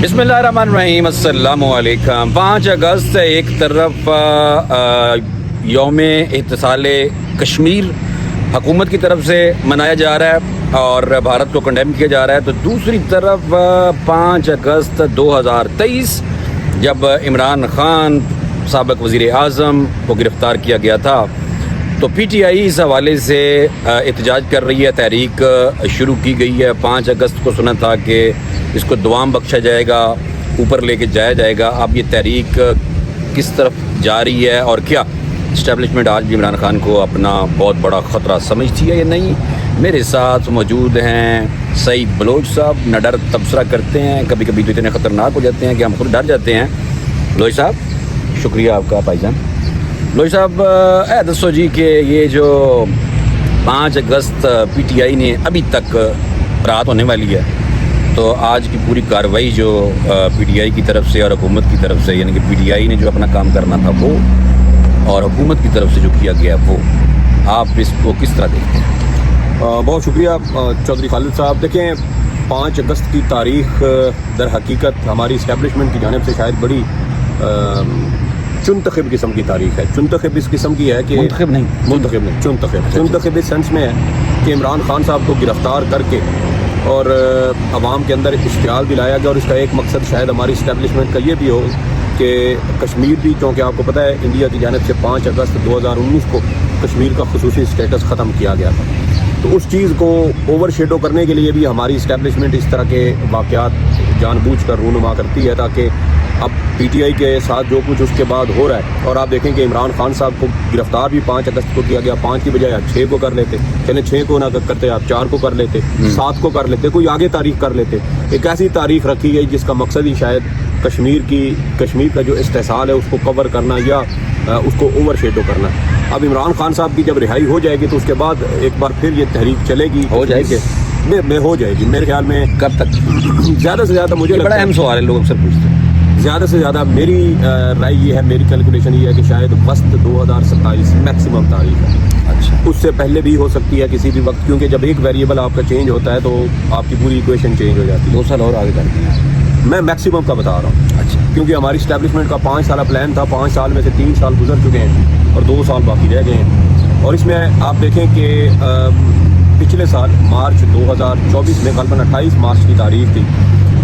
बिस्मिल्लाहिर्रहमानिर्रहीम, अस्सलामु अलैकुम। 5 अगस्त एक तरफ यौम इत्तिसाल कश्मीर हुकूमत की तरफ से मनाया जा रहा है और भारत को कंडेम किया जा रहा है, तो दूसरी तरफ 5 अगस्त 2023 जब इमरान खान साबिक़ वज़ीर आज़म को गिरफ़्तार किया गया था, तो PTI इस हवाले से एहतजाज कर रही है, तहरीक शुरू की गई है। 5 अगस्त को सुना था कि इसको दुआम बख्शा जाएगा, ऊपर लेके जाया जाएगा। अब ये तहरीक किस तरफ जा रही है और क्या इस्टेब्लिशमेंट आज भी इमरान खान को अपना बहुत बड़ा ख़तरा समझती है या नहीं? मेरे साथ मौजूद हैं सईद बलोच साहब, न डर तबसरा करते हैं, कभी कभी तो इतने ख़तरनाक हो जाते हैं कि हम खुद डर जाते हैं। बलोच साहब, शुक्रिया आपका भाईजान। बलोच साहब, दसो जी कि ये जो 5 अगस्त PTI ने अभी तक रात होने वाली है, तो आज की पूरी कार्रवाई जो PTI की तरफ से और हुकूमत की तरफ से, यानी कि PTI ने जो अपना काम करना था वो और हुकूमत की तरफ से जो किया गया वो, आप इसको किस तरह देखते हैं? बहुत शुक्रिया चौधरी खालिद साहब। देखें, 5 अगस्त की तारीख़ दर हकीकत हमारी इस्टेब्लिशमेंट की जानिब से शायद बड़ी चुनतखब किस्म की तारीख़ है। चुनतखब इस किस्म की है कि मुंतखब नहीं, चुनतखब इस सेंस में है कि इमरान खान साहब को गिरफ़्तार करके और आवाम के अंदर इश्तियाल दिलाया गया, और इसका एक मकसद शायद हमारी इस्टेब्लिशमेंट का ये भी हो कि कश्मीर भी, क्योंकि आपको पता है इंडिया की जानिब से 5 अगस्त 2019 को कश्मीर का खुसूसी स्टेटस ख़त्म किया गया था, तो उस चीज़ को ओवर शेडो करने के लिए भी हमारी इस्टेब्लिशमेंट इस तरह के वाक़यात जानबूझ कर रूनुमा करती है, ताकि अब PTI के साथ जो कुछ उसके बाद हो रहा है, और आप देखें कि इमरान खान साहब को गिरफ़्तार भी 5 अगस्त को किया गया। 5 की बजाय आप 6 को कर लेते, चले 6 को ना करते, आप 4 को कर लेते, 7 को कर लेते, कोई आगे तारीख कर लेते। एक ऐसी तारीख रखी गई जिसका मकसद ही शायद कश्मीर का जो इस्तेसाल है उसको कवर करना या उसको ओवर शेडो करना। अब इमरान खान साहब की जब रिहाई हो जाएगी तो उसके बाद एक बार फिर ये तहरीक चलेगी, हो जाएगी हो जाएगी मेरे ख्याल में। कब तक? ज़्यादा से ज़्यादा मुझे बड़ा अहम सवाल है, लोग अक्सर पूछते हैं। ज़्यादा से ज़्यादा मेरी राय ये है, मेरी कैलकुलेशन ये है कि शायद वस्त 2027 मैक्सिमम तारीख है। अच्छा, उससे पहले भी हो सकती है किसी भी वक्त, क्योंकि जब एक वेरिएबल आपका चेंज होता है तो आपकी पूरी इक्वेशन चेंज हो जाती है। 2 साल और आगे करते हैं, मैं मैक्सिमम का बता रहा हूँ। अच्छा, क्योंकि हमारी इस्टेब्लिशमेंट का 5 साल प्लान था, 5 साल में से 3 साल गुजर चुके हैं और 2 साल बाकी रह गए हैं। और इसमें आप देखें कि पिछले साल मार्च 2024 में गलबन 28 मार्च की तारीख थी,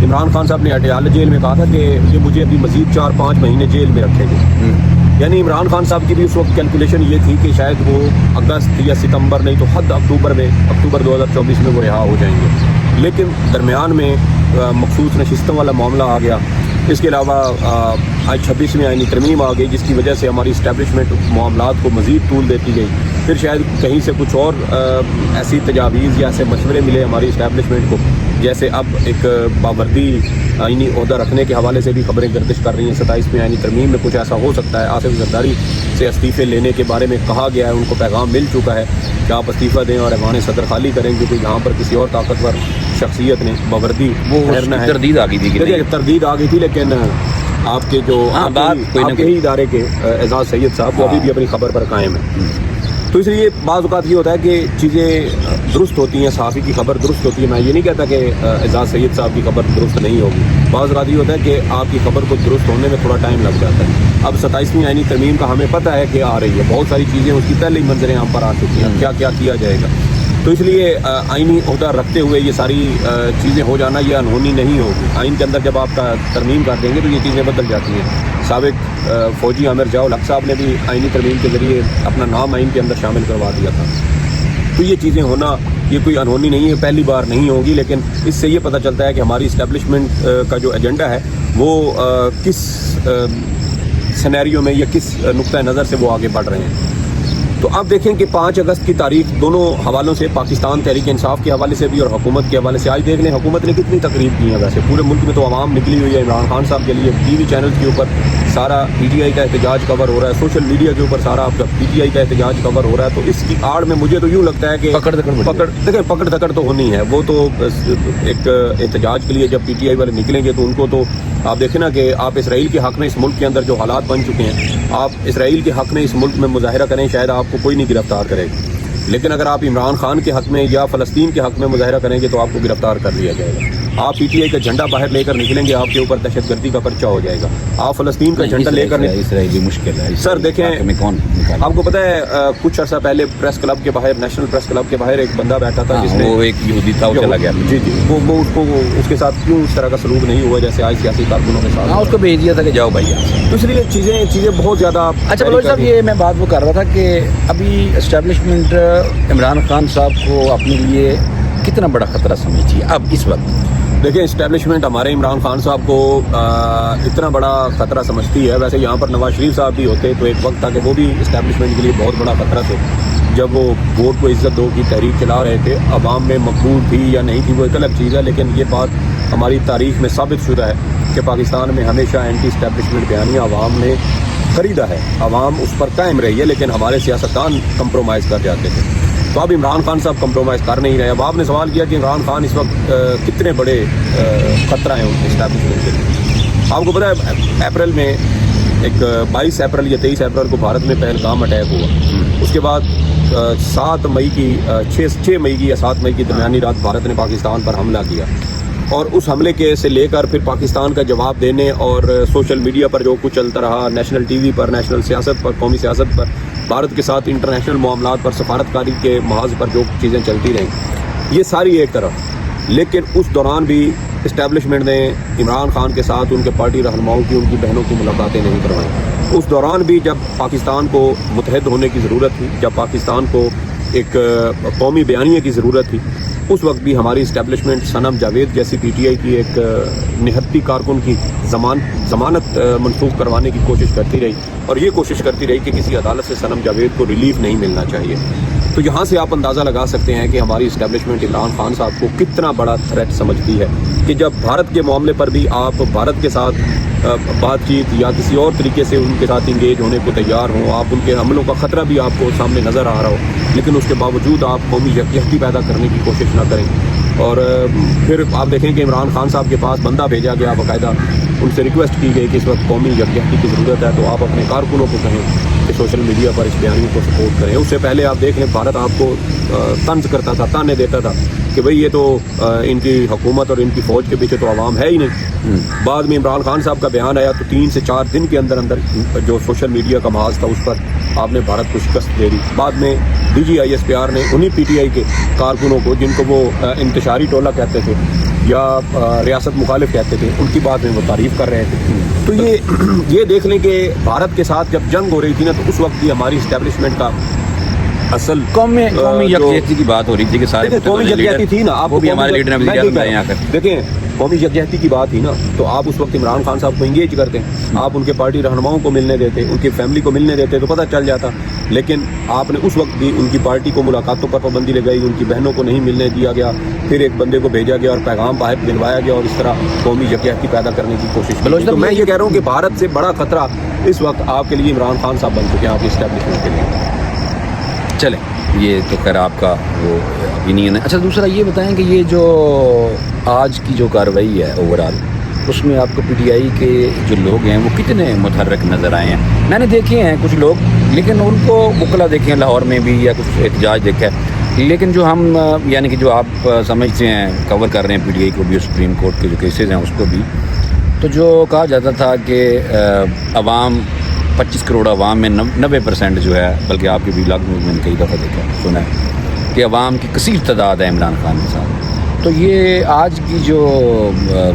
इमरान खान साहब ने अटियाला जेल में कहा था कि ये मुझे अभी मज़ीद 4-5 महीने जेल में रखेंगे। यानी इमरान खान साहब की भी उस वक्त कैलकुलेशन ये थी कि शायद वो अगस्त या सितंबर, नहीं तो हद अक्टूबर 2024 में वो रिहा हो जाएंगे। लेकिन दरमियान में मखसूस नशिस्तों वाला मामला आ गया। इसके अलावा आज 26 में आईनी तरमीम आ गई, जिसकी वजह से हमारी इस्टेब्लिशमेंट मामलात को मज़ीद तूल देती गई। फिर शायद कहीं से कुछ और ऐसी तजावीज़ या ऐसे मशवरे मिले हमारी इस्टेब्लिशमेंट को, जैसे अब एक बावर्दी आईनी ओहदा रखने के हवाले से भी खबरें गर्दिश कर रही हैं। 27 में आईनी तरमीम में कुछ ऐसा हो सकता है। आसिफ जरदारी से इस्तीफ़े लेने के बारे में कहा गया है, उनको पैगाम मिल चुका है कि आप इस्तीफ़ा दें और ऐवान सदर खाली करें, क्योंकि यहाँ पर किसी और ताकतवर शख्सियत ने बावर्दी तरदीद आ गई थी, तरदीद आ गई थी। लेकिन आपके जो आपके ही इदारे के एजाज सैयद साहब, वो अभी भी अपनी खबर पर कायम है। तो इसलिए बाज़ औक़ात ये होता है कि चीज़ें दुरुस्त होती हैं, सहाफ़ी की खबर दुरुस्त होती है। मैं ये नहीं कहता कि एजाज सैयद साहब की खबर दुरुस्त नहीं होगी। बाज़ औक़ात ये होता है कि आपकी खबर को दुरुस्त होने में थोड़ा टाइम लग जाता है। अब 27वीं आईनी तरमीम का हमें पता है कि आ रही है, बहुत सारी चीज़ें उसकी पहले ही मंजरें यहाँ पर आ चुकी हैं, क्या क्या किया जाएगा। तो इसलिए आईनी ओहदा रखते हुए ये सारी चीज़ें हो जाना ये अनहोनी नहीं होगी। आइन के अंदर जब आप तरमीम कर देंगे तो ये चीज़ें बदल जाती हैं। साबिक़ फ़ौजी आमिर ज़ियाउल हक़ साहब ने भी आईनी तरमीम के ज़रिए अपना नाम आइन के अंदर शामिल करवा दिया था। तो ये चीज़ें होना ये कोई अनहोनी नहीं है, पहली बार नहीं होगी। लेकिन इससे ये पता चलता है कि हमारी इस्टेब्लिशमेंट का जो एजेंडा है वो किस सिनेरियो में या किस नुक्ता नज़र से वो आगे बढ़ रहे हैं। तो आप देखें कि 5 अगस्त की तारीख दोनों हवालों से, पाकिस्तान तहरीक इंसाफ के हवाले से भी और हुकूमत के हवाले से, आज देख लें हुकूमत ने कितनी तकरीब की है। वैसे पूरे मुल्क में तो आवाम निकली हुई है इमरान खान साहब के लिए। TV चैनल के ऊपर सारा PTI का एहतजाज कवर हो रहा है, सोशल मीडिया के ऊपर सारा आपका PTI का एहतजाज कवर हो रहा है। तो इसकी आड़ में मुझे तो यूँ लगता है कि पकड़ धकड़ तो होनी है। वो तो एक एहतजाज के लिए जब PTI वाले निकलेंगे तो उनको तो आप देखें ना कि आप इसराइल के हक़ में इस मुल्क के अंदर जो हालात बन चुके हैं, आप इसराइल के हक़ में इस मुल्क में मुजाहिरा करें, शायद आपको कोई नहीं गिरफ़्तार करेगा। लेकिन अगर आप इमरान खान के हक़ में या फ़लस्तीन के हक़ में मुजाहिरा करेंगे तो आपको गिरफ़्तार कर लिया जाएगा। آپ پی ٹی آئی کا جھنڈا باہر لے کر نکلیں گے آپ کے اوپر دہشت گردی کا پرچہ ہو جائے گا. آپ فلسطین کا جھنڈا لے کر اسرائیلی مشکل ہے سر. دیکھیں آپ کو پتہ ہے کچھ عرصہ پہلے پریس کلب کے باہر, نیشنل پریس کلب کے باہر ایک بندہ بیٹھا تھا جس نے, وہ ایک یہودی تھا, وہ چلا گیا. جی وہ اس کے ساتھ کیوں اس طرح کا سلوک نہیں ہوا جیسے آج سیاسی کارکنوں کے ساتھ. اس کو بھیج دیا تھا کہ جاؤ بھائی. تو اس لیے چیزیں بہت زیادہ. اچھا بلوچ صاحب, یہ میں بات وہ کر رہا تھا کہ ابھی اسٹیبلشمنٹ عمران خان صاحب کو اپنے لیے کتنا بڑا خطرہ سمجھتی ہے اب اس وقت؟ دیکھیں اسٹیبلشمنٹ ہمارے عمران خان صاحب کو اتنا بڑا خطرہ سمجھتی ہے. ویسے یہاں پر نواز شریف صاحب بھی ہوتے تو ایک وقت تھا کہ وہ بھی اسٹیبلشمنٹ کے لیے بہت بڑا خطرہ تھے. جب وہ ووٹ کو عزت دو کی تحریک چلا رہے تھے, عوام میں مقبول تھی یا نہیں تھی وہ ایک الگ چیز ہے, لیکن یہ بات ہماری تاریخ میں ثابت شدہ ہے کہ پاکستان میں ہمیشہ اینٹی اسٹیبلشمنٹ بیانیہ عوام نے خریدا ہے, عوام اس پر قائم رہی ہے, لیکن ہمارے سیاستدان کمپرومائز کر جاتے تھے. تو اب عمران خان صاحب کمپرومائز کر نہیں رہے. اب آپ نے سوال کیا کہ عمران خان اس وقت کتنے بڑے خطرہ ہیں ان کے اسٹیبلشمنٹ کے لیے. آپ کو پتہ ہے اپریل میں ایک 22 اپریل یا 23 اپریل کو بھارت میں پہلگام اٹیک ہوا. اس کے بعد 7 مئی کی 6 مئی کی یا 7 مئی کی درمیانی رات بھارت نے پاکستان پر حملہ کیا, اور اس حملے کے سے لے کر پھر پاکستان کا جواب دینے اور سوشل میڈیا پر جو کچھ چلتا رہا, نیشنل ٹی وی پر, نیشنل سیاست پر, قومی سیاست پر, بھارت کے ساتھ انٹرنیشنل معاملات پر, سفارتکاری کے محاذ پر جو چیزیں چلتی رہیں, یہ ساری ایک طرف. لیکن اس دوران بھی اسٹیبلشمنٹ نے عمران خان کے ساتھ ان کے پارٹی رہنماؤں کی, ان کی بہنوں کی ملاقاتیں نہیں کروائیں. اس دوران بھی جب پاکستان کو متحد ہونے کی ضرورت تھی, جب پاکستان کو ایک قومی بیانیے کی ضرورت تھی, اس وقت بھی ہماری اسٹیبلشمنٹ صنم جاوید جیسی پی ٹی آئی کی ایک نہتی کارکن کی ضمانت منسوخ کروانے کی کوشش کرتی رہی, اور یہ کوشش کرتی رہی کہ کسی عدالت سے صنم جاوید کو ریلیف نہیں ملنا چاہیے. تو یہاں سے آپ اندازہ لگا سکتے ہیں کہ ہماری اسٹیبلشمنٹ عمران خان صاحب کو کتنا بڑا تھریٹ سمجھتی ہے کہ جب بھارت کے معاملے پر بھی آپ بھارت کے ساتھ بات چیت یا کسی اور طریقے سے ان کے ساتھ انگیج ہونے کو تیار ہوں, آپ ان کے حملوں کا خطرہ بھی آپ کو سامنے نظر آ رہا ہو, لیکن اس کے باوجود آپ قومی یکجہتی پیدا کرنے کی کوشش نہ کریں. اور پھر آپ دیکھیں کہ عمران خان صاحب کے پاس بندہ بھیجا گیا, باقاعدہ ان سے ریکویسٹ کی گئی کہ اس وقت قومی یکجہتی کی ضرورت ہے, تو آپ اپنے کارکنوں کو کہیں کہ سوشل میڈیا پر اس بیانیے کو سپورٹ کریں. اس سے پہلے آپ دیکھ لیں بھارت آپ کو طنز کرتا تھا, تانے دیتا تھا کہ بھئی یہ تو ان کی حکومت اور ان کی فوج کے پیچھے تو عوام ہے ہی نہیں. بعد میں عمران خان صاحب کا بیان آیا تو 3 سے 4 دن کے اندر جو سوشل میڈیا کا محاذ تھا اس پر آپ نے بھارت کو شکست دے دی. بعد میں D G I S P R نے انہی پی ٹی آئی کے کارکنوں کو, جن کو وہ انتشاری ٹولہ کہتے تھے یا ریاست مخالف کہتے تھے, ان کی بات میں وہ تعریف کر رہے تھے. تو یہ دیکھ لیں کہ بھارت کے ساتھ جب جنگ ہو رہی تھی نا, تو اس وقت بھی ہماری اسٹیبلشمنٹ کا اصل قومی یکجہتی کی بات ہو رہی تھی کہ سارے قومی یکجہتی تھی نا. آپ وہ بھی ہمارے لیڈر نے دیکھیں قومی یکجہتی کی بات تھی نا, تو آپ اس وقت عمران خان صاحب کو انگیج کرتے, آپ ان کے پارٹی رہنماؤں کو ملنے دیتے, ان کی فیملی کو ملنے دیتے تو پتہ چل جاتا. لیکن آپ نے اس وقت بھی ان کی پارٹی کو ملاقاتوں پر پابندی لگائی, ان کی بہنوں کو نہیں ملنے دیا گیا, پھر ایک بندے کو بھیجا گیا اور پیغام باہر دلوایا گیا, اور اس طرح قومی یکجہتی پیدا کرنے کی کوشش کی. تو میں یہ کہہ رہا ہوں کہ بھارت سے بڑا خطرہ اس وقت آپ کے لیے عمران خان صاحب بن چکے ہیں, آپ کی اسٹیبلشمنٹ کے لیے. چلیں یہ تو خیر آپ کا وہ اپینین ہے. اچھا دوسرا یہ بتائیں کہ یہ جو آج کی جو کارروائی ہے اوور آل, اس میں آپ کو پی ٹی آئی کے جو لوگ ہیں وہ کتنے متحرک نظر آئے ہیں؟ میں نے دیکھے ہیں کچھ لوگ, لیکن ان کو وکلا دیکھے ہیں لاہور میں بھی یا کچھ احتجاج دیکھا ہے, لیکن جو ہم یعنی کہ جو آپ سمجھتے ہیں کور کر رہے ہیں پی ٹی آئی کو بھی, سپریم کورٹ کے جو کیسز ہیں اس کو بھی, تو جو کہا جاتا تھا کہ عوام 25 کروڑ عوام میں 90% جو ہے, بلکہ آپ کے بھی لاگ میں نے کئی دفعہ دیکھا سنا ہے کہ عوام کی کثیر تعداد ہے عمران خان کے ساتھ. تو یہ آج کی جو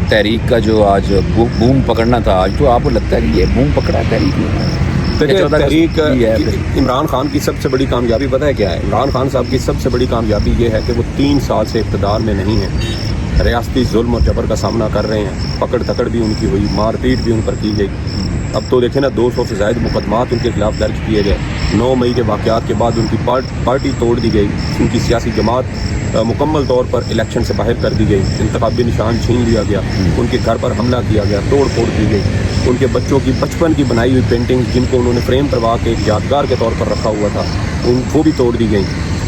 تحریک کا جو آج بوم پکڑنا تھا آج, تو آپ کو لگتا ہے کہ یہ بوم پکڑا ہے تحریک میں؟ تحریک عمران خان کی سب سے بڑی کامیابی پتہ ہے کیا ہے؟ عمران خان صاحب کی سب سے بڑی کامیابی یہ ہے کہ وہ 3 سال سے اقتدار میں نہیں ہیں, ریاستی ظلم اور جبر کا سامنا کر رہے ہیں, پکڑ دھکڑ بھی ان کی ہوئی, مار پیٹ بھی ان پر کی گئی. اب تو دیکھیں نا 200 سے زائد مقدمات ان کے خلاف درج کیے گئے. 9 مئی کے واقعات کے بعد ان کی پارٹی توڑ دی گئی, ان کی سیاسی جماعت مکمل طور پر الیکشن سے باہر کر دی گئی, انتخابی نشان چھین لیا گیا, ان کے گھر پر حملہ کیا گیا, توڑ پھوڑ کی گئی, ان کے بچوں کی بچپن کی بنائی ہوئی پینٹنگ جن کو انہوں نے فریم کروا کے ایک یادگار کے طور پر رکھا ہوا تھا, ان کو بھی توڑ دی گئی.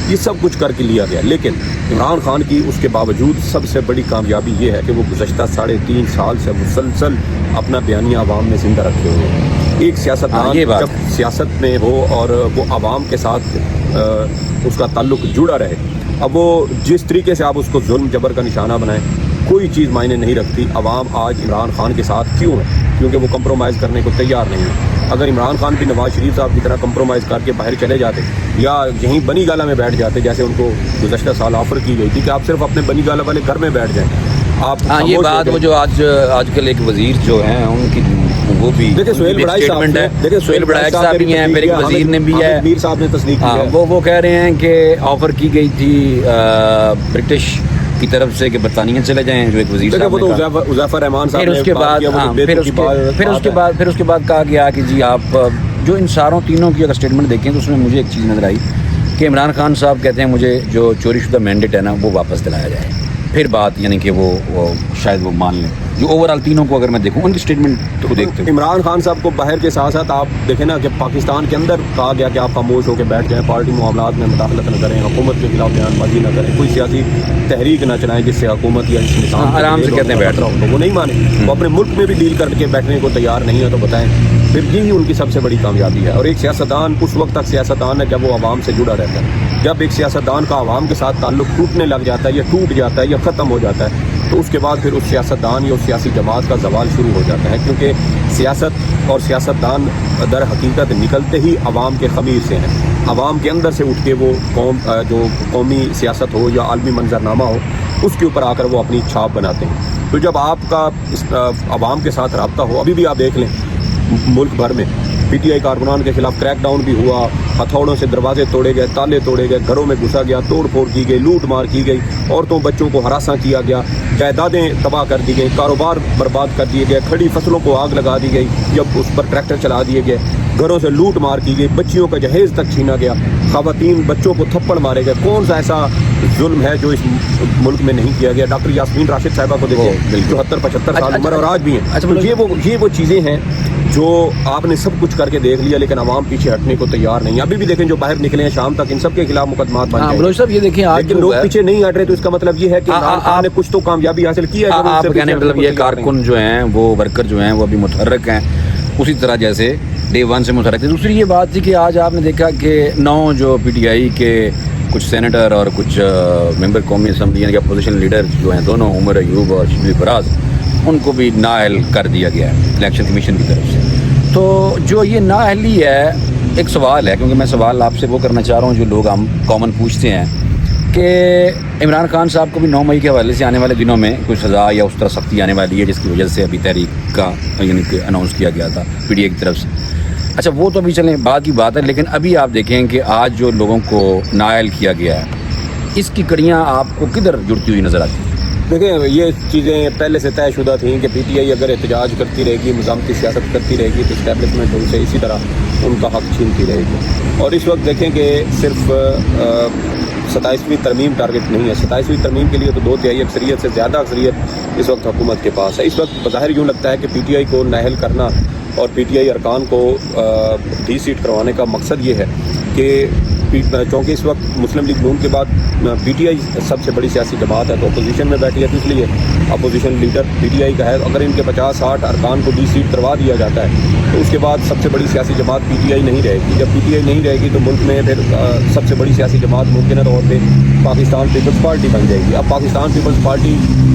یہ سب کچھ کر کے لیا گیا. لیکن عمران خان کی اس کے باوجود سب سے بڑی کامیابی یہ ہے کہ وہ گزشتہ 3.5 سال سے مسلسل اپنا بیانیہ عوام میں زندہ رکھے ہوئے ہیں. ایک سیاستدان جب سیاست میں ہو اور وہ عوام کے ساتھ اس کا تعلق جڑا رہے, اب وہ جس طریقے سے آپ اس کو ظلم جبر کا نشانہ بنائیں, कोई चीज़ मायने नहीं रखती। अवाम आज इमरान खान के साथ क्यों है? क्योंकि वो कंप्रोमाइज़ करने को तैयार नहीं है। अगर इमरान खान भी नवाज शरीफ साहब की तरह कंप्रोमाइज़ करके बाहर चले जाते या यहीं बनी गाला में बैठ जाते, जैसे उनको गुज़श्ता साल ऑफर की गई थी कि आप सिर्फ अपने बनी गाला वाले घर में बैठ जाएं, आप हाँ ये बात वो जो आजकल एक वजीर जो हैं उनकी वो भी देखिए सोहेल बड़ाई साहब है, देखिए सोहेल बड़ाई साहब भी हैं, मेरे वजीर ने भी है, मीर साहब ने तस्दीक की है। वो कह रहे हैं कि ऑफर की गई थी ब्रिटिश की तरफ से कि बरतानिया चले जाएं, जो एक वजीर साहब ने कहा। उज़ैफर रहमान साहब फिर उसके बाद कहा गया कि जी आप जो इन सारों तीनों की अगर स्टेटमेंट देखें तो उसमें मुझे एक चीज़ नज़र आई कि इमरान खान साहब कहते हैं मुझे जो चोरी शुदा मैंडेट है ना वो वापस दिलाया जाए। फिर बात यानी कि वो शायद वो मान लें। जो ओवरऑल तीनों को अगर मैं देखूं उनकी स्टेटमेंट को देखते हुए इमरान खान साहब को बाहर के साथ साथ आप देखें ना कि पाकिस्तान के अंदर कहा गया कि आप खामोश होकर बैठ जाएं, पार्टी मामलात में मुदाखलत न करें, हुकूमत के खिलाफ बयानबाजी न करें, कोई सियासी तहरीक न चलाएं जिससे हुकूमत या इस निज़ाम आराम से कहते हैं बैठ रहा हूँ। वो नहीं माने, वो अपने मुल्क में भी डील करके बैठने को तैयार नहीं है तो बताएं। फिर यही उनकी सबसे बड़ी कामयाबी है। और एक सियासतदान उस वक्त तक सियासतदान है जब वो आवाम से जुड़ा रहता है। जब एक सियासतदान का आवाम के साथ ताल्लुक टूटने लग जाता है या टूट जाता है या ख़त्म हो जाता है तो उसके बाद फिर उस सियासतदान या उस सियासी जमात का ज़वाल शुरू हो जाता है, क्योंकि सियासत और सियासतदान दर हकीकत निकलते ही आवाम के ख़मीर से हैं। आवाम के अंदर से उठ के वो कौम जो कौमी सियासत हो या आलमी मंजरनामा हो उसके ऊपर आकर वो अपनी छाप बनाते हैं। तो जब आपका आवाम के साथ रब्ता हो, अभी भी आप देख लें मुल्क भर में PTI कारकुनान के खिलाफ क्रैक डाउन भी हुआ, हथौड़ों से दरवाजे तोड़े गए, ताले तोड़े गए, घरों में घुसा गया, तोड़ फोड़ की गई, लूट मार की गई, औरतों बच्चों को हरासा किया गया, जायदादें तबाह कर दी गई, कारोबार बर्बाद कर दिए गए, खड़ी फसलों को आग लगा दी गई, जब उस पर ट्रैक्टर चला दिए गए, घरों से लूट मार की गई, बच्चियों का जहेज तक छीना गया, ख़वातीन बच्चों को थप्पड़ मारे गए। कौन सा ऐसा जुल्म है जो इस मुल्क में नहीं किया गया? डॉक्टर यास्मीन राशिद साहिबा को देखिए 74-75 साल उम्र और आज भी हैं। तो ये वो चीज़ें हैं जो आपने सब कुछ करके देख लिया लेकिन आवाम पीछे हटने को तैयार नहीं। अभी भी देखें जो बाहर निकले हैं शाम तक इन सब के खिलाफ मुकदमात बन जाएंगे। साहब ये देखें आज लेकिन लोग पीछे नहीं हट रहे तो इसका मतलब ये है कि आपने कुछ तो कामयाबी हासिल की है। आप कहने मतलब ये कारकुन जो हैं वो वर्कर जो हैं वो अभी मुतहर्रिक हैं उसी तरह जैसे डे 1 से मुतहर्रिक थे। दूसरी ये बात थी कि आज आपने देखा कि 9 जो PTI के कुछ सेनेटर और कुछ मेंबर कौमी असम्बली यानी कि अपोजिशन लीडर जो हैं दोनों उमर अयूब और शबीर फराज उनको भी नाअहल कर दिया गया है इलेक्शन कमीशन की तरफ से। तो जो ये नाअहली है एक सवाल है, क्योंकि मैं सवाल आपसे वो करना चाह रहा हूँ जो लोग हम कॉमन पूछते हैं कि इमरान खान साहब को भी 9 मई के हवाले से आने वाले दिनों में कुछ सज़ा या उस तरह सख्ती आने वाली है जिसकी वजह से अभी तहरीक का यानी कि अनाउंस किया गया था PTI की तरफ से। अच्छा वो तो अभी चलें बाद की बात है, लेकिन अभी आप देखें कि आज जो लोगों को नाअहल किया गया है इसकी कड़ियाँ आपको किधर जुड़ती हुई नज़र आती हैं? देखें ये चीज़ें पहले से तयशुदा थी कि PTI अगर एहतजाज करती रहेगी, निज़ामती सियासत करती रहेगी तो इस्टेब्लिशमेंट उनसे इसी तरह उनका हक़ छीनती रहेगी। और इस वक्त देखें कि सिर्फ 27वीं तरमीम टारगेट नहीं है। 27वीं तरमीम के लिए तो 2/3 अक्सरियत से ज़्यादा अक्सरियत इस वक्त हुकूमत के पास है। इस वक्त बज़ाहिर यूँ लगता है कि PTI को नाअहल करना और PTI अरकान को डी-सीट करवाने का मकसद ये है कि चूँकि इस वक्त मुस्लिम लीग नून के बाद PTI सबसे बड़ी सियासी जमात है तो अपोजिशन में बैठी है, तो इसलिए अपोजिशन लीडर PTI का है। अगर इनके 50-60 अरकान को डी-सीट करवा दिया जाता है तो उसके बाद सबसे बड़ी सियासी जमात PTI नहीं रहेगी। जब PTI नहीं रहेगी तो मुल्क में फिर सबसे बड़ी सियासी जमात मुमकिन तौर पर पाकिस्तान पीपल्स पार्टी बन जाएगी। अब पाकिस्तान पीपल्स पार्टी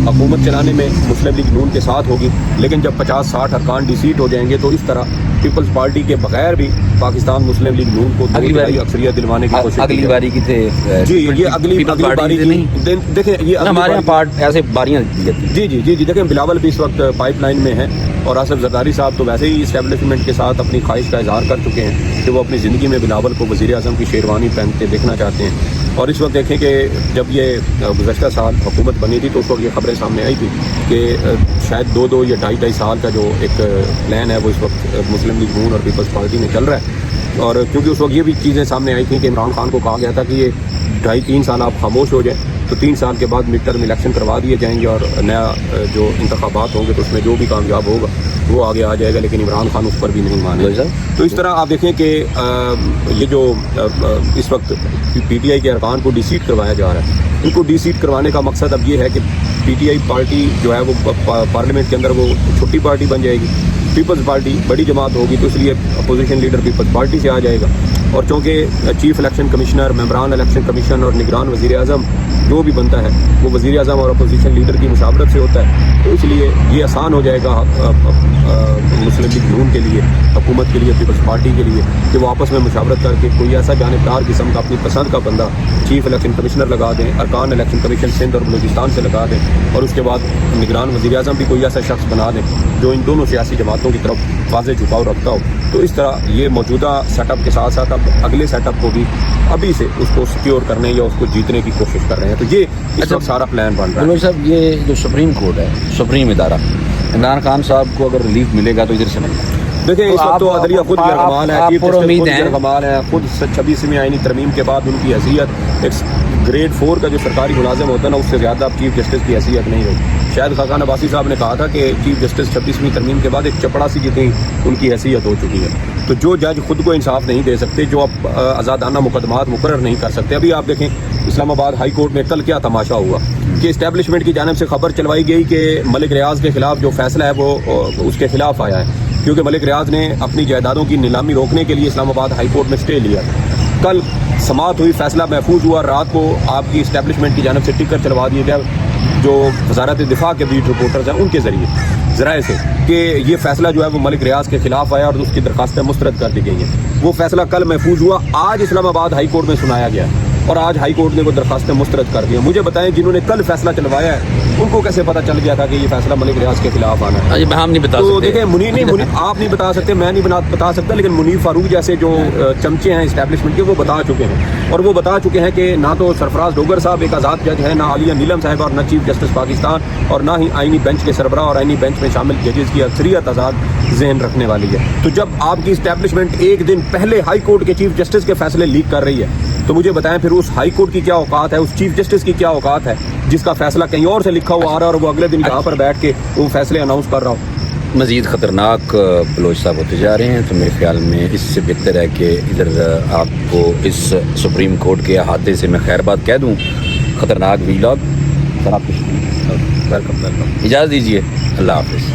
हुकूमत चलाने में मुस्लिम लीग नून के साथ होगी, लेकिन जब 50-60 अरकान डी-सीट हो जाएंगे तो इस तरह पीपल्स पार्टी के बगैर भी पाकिस्तान मुस्लिम लीग नून को अक्सरियत दिलवाने की कोशिश अगली बारी की थे जी ये अगली बारी देखें ये हमारे यहाँ पार्ट ऐसे बारियाँ जी देखें बिलावल भी इस वक्त पाइपलाइन में है और आसिफ जरदारी साहब तो वैसे ही इस्टेब्लिशमेंट के साथ अपनी ख्वाहिश का इजहार कर चुके हैं कि वो अपनी ज़िंदगी में बिलावल को वज़ीर आज़म की शेरवानी पहनते देखना चाहते हैं। और इस वक्त देखें कि जब ये गुज़श्ता साल हुकूमत बनी थी तो उस वक्त ये खबरें सामने आई थी कि शायद 2 या 2.5 साल का जो एक प्लान है वो इस वक्त मुस्लिम लीग नून और पीपल्स पार्टी में चल रहा है। और क्योंकि उस वक्त ये भी चीज़ें सामने आई थी कि इमरान खान को कहा गया था कि ये 2.5-3 साल आप खामोश हो जाएं तो 3 साल के बाद मिड टर्म इलेक्शन करवा दिए जाएंगे और नया जो इंतखाबात होंगे तो उसमें जो भी कामयाब होगा वो आगे आ जाएगा। लेकिन इमरान खान उस पर भी नहीं माने। तो इस तरह आप देखें कि ये जो इस वक्त PTI के अरकान को डी-सीट करवाया जा रहा है, इनको डी-सीट करवाने का मकसद अब ये है कि PTI पार्टी जो है वो पार्लियामेंट के अंदर वो छोटी पार्टी बन जाएगी, पीपल्स पार्टी बड़ी जमात होगी तो इसलिए अपोजिशन लीडर पीपल्स पार्टी से आ जाएगा اور چونکہ چیف الیکشن کمشنر، ممبران الیکشن کمیشن اور نگران وزیر اعظم جو بھی بنتا ہے وہ وزیر اعظم اور اپوزیشن لیڈر کی مشاورت سے ہوتا ہے، تو اس لیے یہ آسان ہو جائے گا مسلم لیگ نون کے لیے، حکومت کے لیے، پیپلز پارٹی کے لیے کہ وہ آپس میں مشاورت کر کے کوئی ایسا جانبدار قسم کا اپنی پسند کا بندہ چیف الیکشن کمشنر لگا دیں، ارکان الیکشن کمیشن سندھ اور بلوچستان سے لگا دیں، اور اس کے بعد نگران وزیر اعظم بھی کوئی ایسا شخص بنا دیں جو ان دونوں سیاسی جماعتوں کی طرف واضح جھکاؤ رکھتا ہو. تو اس طرح یہ موجودہ سیٹ اپ کے ساتھ ساتھ اب اگلے سیٹ اپ کو بھی ابھی سے اس کو سیکیور کرنے یا اس کو جیتنے کی کوشش کر رہے ہیں. تو یہ اس وقت سارا پلان بن رہا ہے. بلوچ صاحب، یہ جو سپریم کورٹ ہے، سپریم ادارہ، عمران خان صاحب کو اگر ریلیف ملے گا تو ادھر سے ملے گا. دیکھیں اس وقت تو عدلیہ خود یرغمال ہے، چیف جسٹس امید خود ہے یرغمال ہے، خود 26ویں آئینی ترمیم کے بعد ان کی حیثیت ایک گریڈ 4 کا جو سرکاری ملازم ہوتا ہے نا، اس سے زیادہ اب چیف جسٹس کی حیثیت نہیں رہی. شاید خاقان عباسی صاحب نے کہا تھا کہ چیف جسٹس 26ویں ترمیم کے بعد ایک چپڑاسی جتنی ان کی حیثیت ہو چکی ہے. تو جو جج خود کو انصاف نہیں دے سکتے، جو اب آزادانہ مقدمات مقرر نہیں کر سکتے. ابھی آپ دیکھیں اسلام آباد ہائی کورٹ میں کل کیا تماشا ہوا کہ اسٹیبلشمنٹ کی جانب سے خبر چلوائی گئی کہ ملک ریاض کے خلاف جو فیصلہ ہے وہ اس کے خلاف آیا ہے، کیونکہ ملک ریاض نے اپنی جائیدادوں کی نیلامی روکنے کے لیے اسلام آباد ہائی کورٹ میں اسٹے لیا. کل سماعت ہوئی، فیصلہ محفوظ ہوا. رات کو آپ کی اسٹیبلشمنٹ کی جانب سے ٹکٹ چلوا دیے گیا جو وزارت دفاع کے بیٹ رپورٹرز ہیں ان کے ذرائع سے کہ یہ فیصلہ جو ہے وہ ملک ریاض کے خلاف آیا اور اس کی درخواستیں مسترد کر دی گئی ہیں. وہ فیصلہ کل محفوظ ہوا، آج اسلام آباد ہائی کورٹ میں سنایا گیا اور آج ہائی کورٹ نے وہ درخواستیں مسترد کر دی ہیں. مجھے بتائیں جنہوں نے کل فیصلہ چلوایا ہے ان کو کیسے پتہ چل گیا تھا کہ یہ فیصلہ ملک ریاض کے خلاف آنا ہے؟ ہم نہیں بتا تو سکتے. دیکھیں آپ نہیں بتا سکتے، میں نہیں بتا سکتا، لیکن منیف فاروق جیسے جو چمچے ہیں اسٹیبلشمنٹ کے وہ بتا چکے ہیں، اور وہ بتا چکے ہیں کہ نہ تو سرفراز ڈوگر صاحب ایک آزاد جج ہے، نہ عالیہ نیلم صاحب، اور نہ چیف جسٹس پاکستان، اور نہ ہی آئینی بینچ کے سربراہ اور آئینی بینچ میں شامل ججز کی اکثریت آزاد ذہن رکھنے والی ہے. تو جب آپ کی اسٹیبلشمنٹ ایک دن پہلے ہائی کورٹ کے چیف جسٹس کے فیصلے لیک کر رہی ہے تو مجھے بتائیں پھر اس ہائی کورٹ کی کیا اوقات ہے، اس چیف جسٹس کی کیا اوقات ہے جس کا فیصلہ کہیں اور سے لکھا ہوا آ رہا ہے اور وہ اگلے دن یہاں پر بیٹھ کے وہ فیصلے اناؤنس کر رہا ہو. مزید خطرناک بلوچ صاحب ہوتے جا رہے ہیں، تو میرے خیال میں اس سے بہتر ہے کہ ادھر آپ کو اس سپریم کورٹ کے احاطے سے میں خیر بات کہہ دوں. خطرناک ویلاگ سر، آپ کو ویلکم. اجازت دیجیے، اللہ حافظ.